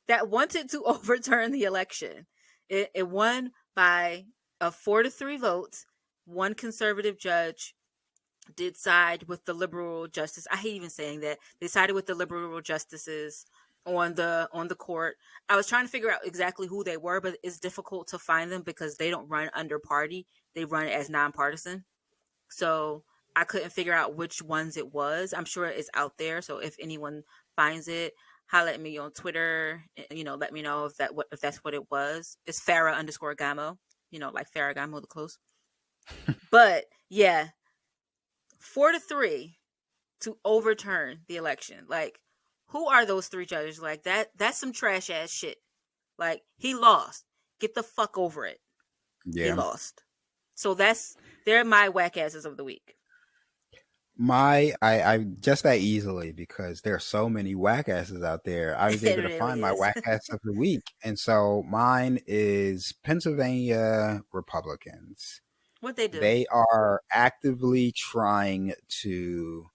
Speaker 2: that wanted to overturn the election. It won by a 4-3 votes. One conservative judge did side with the liberal justice. I hate even saying that. They sided with the liberal justices on the court. I was trying to figure out exactly who they were, but it's difficult to find them because they don't run under party. They run as nonpartisan. So I couldn't figure out which ones it was. I'm sure it's out there. So if anyone finds it, holla at me on Twitter. Let me know if that's what it was. It's Farah_Gamo. Like Ferragamo the clothes. But yeah, 4-3 to overturn the election. Like, who are those three judges? Like that's some trash ass shit. Like, he lost. Get the fuck over it. Yeah. He lost. So they're my whack asses of the week.
Speaker 1: I just that easily, because there are so many whack asses out there. I was able to find my whack ass of the week. And so mine is Pennsylvania Republicans.
Speaker 2: What they do?
Speaker 1: They are actively trying to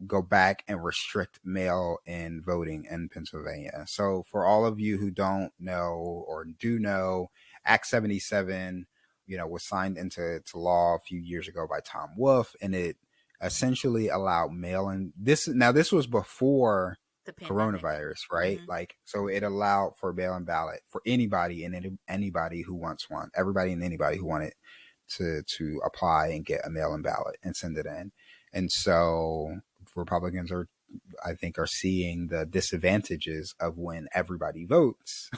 Speaker 1: go back and restrict mail-in voting in Pennsylvania. So for all of you who don't know or do know, Act 77, was signed into law a few years ago by Tom Wolf, and it essentially allowed mail-in. This was before the coronavirus, right? Mm-hmm. Like, so it allowed for mail-in ballot for anybody and anybody who wants one, everybody and anybody who wanted to apply and get a mail-in ballot and send it in. And so Republicans are seeing the disadvantages of when everybody votes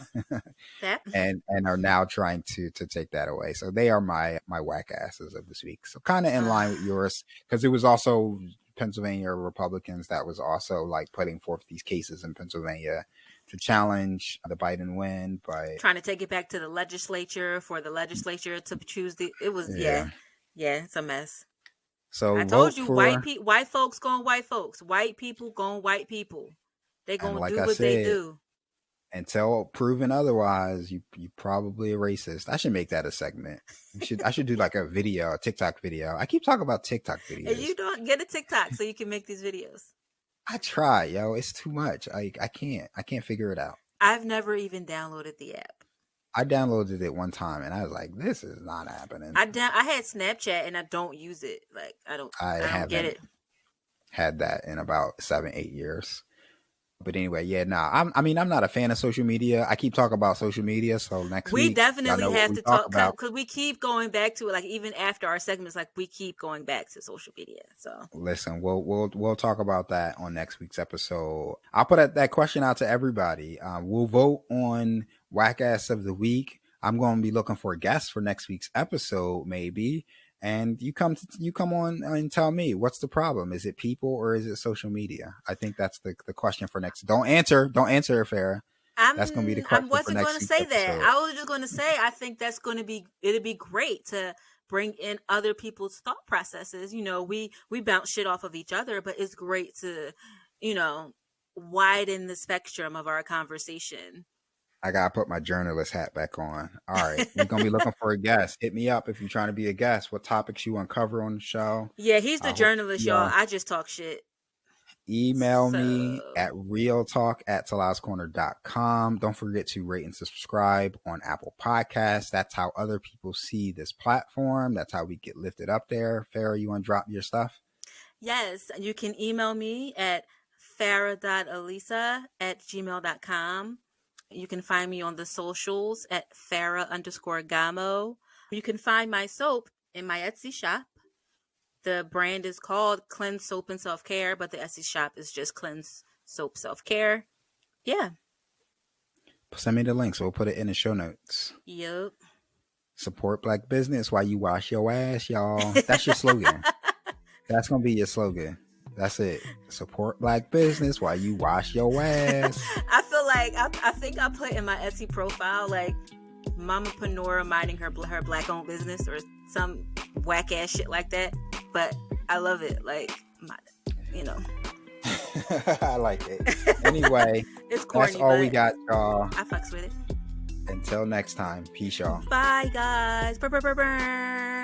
Speaker 1: and are now trying to take that away. So they are my whack asses of this week. So kind of in line with yours, because it was also Pennsylvania Republicans that was also like putting forth these cases in Pennsylvania to challenge the Biden win by
Speaker 2: trying to take it back to the legislature for the legislature to choose yeah, it's a mess. So I told you, white folks going white folks, white people going white people. They gonna do what they do.
Speaker 1: Until proven otherwise, you probably a racist. I should make that a segment. I should do like a TikTok video. I keep talking about TikTok videos.
Speaker 2: And you don't get a TikTok so you can make these videos.
Speaker 1: I try, it's too much. I can't figure it out.
Speaker 2: I've never even downloaded the app.
Speaker 1: I downloaded it one time and I was like, this is not happening.
Speaker 2: I had Snapchat and I don't use it. Like I
Speaker 1: I
Speaker 2: don't get
Speaker 1: haven't
Speaker 2: it.
Speaker 1: had that in about 7-8 years. But anyway, yeah, nah. I'm not a fan of social media. I keep talking about social media, so next
Speaker 2: We
Speaker 1: week y'all
Speaker 2: definitely
Speaker 1: know what
Speaker 2: have
Speaker 1: we
Speaker 2: to
Speaker 1: talk
Speaker 2: talk
Speaker 1: about.
Speaker 2: because we keep going back to it. Like even after our segments, like we keep going back to social media. So
Speaker 1: Listen, we'll talk about that on next week's episode. I'll put that question out to everybody. We'll vote on Whack Ass of the Week. I'm going to be looking for a guest for next week's episode, maybe. And you come on and tell me what's the problem. Is it people or is it social media? I think that's the question for next. Don't answer, Farah. That's going to be the
Speaker 2: I
Speaker 1: question for
Speaker 2: wasn't going
Speaker 1: next
Speaker 2: to
Speaker 1: week's
Speaker 2: say that.
Speaker 1: episode.
Speaker 2: I was just going to say I think that's going to be it'd be great to bring in other people's thought processes. You know, we bounce shit off of each other, but it's great to, you know, widen the spectrum of our conversation.
Speaker 1: I gotta put my journalist hat back on. All right, we're gonna be looking for a guest. Hit me up if you're trying to be a guest. What topics you uncover on the show?
Speaker 2: Yeah, he's the
Speaker 1: I hope
Speaker 2: journalist,
Speaker 1: you
Speaker 2: y'all. I just talk shit.
Speaker 1: email me
Speaker 2: So
Speaker 1: at realtalk@talascorner.com. Don't forget to rate and subscribe on Apple Podcasts. That's how other people see this platform. That's how we get lifted up there. Farah, you want to drop your stuff?
Speaker 2: yes, you can email me at farah.alisa@gmail.com. You can find me on the socials at Farah_Gamo. You can find my soap in my Etsy shop. The brand is called Cleanse Soap and Self-Care, but the Etsy shop is just Cleanse Soap Self-Care. Yeah.
Speaker 1: Send me the link, so we'll put it in the show notes.
Speaker 2: Yep.
Speaker 1: Support Black business while you wash your ass, y'all. That's your slogan. That's gonna be your slogan. That's it. Support Black business while you wash your ass.
Speaker 2: I feel like I think I put in my Etsy profile like Mama Panora minding her Black owned business or some whack ass shit like that. But I love it. Like you know.
Speaker 1: I like it. Anyway,
Speaker 2: it's corny,
Speaker 1: that's all we got, y'all.
Speaker 2: I fucks with it.
Speaker 1: Until next time, peace, y'all.
Speaker 2: Bye, guys. Burr, burr, burr, burr.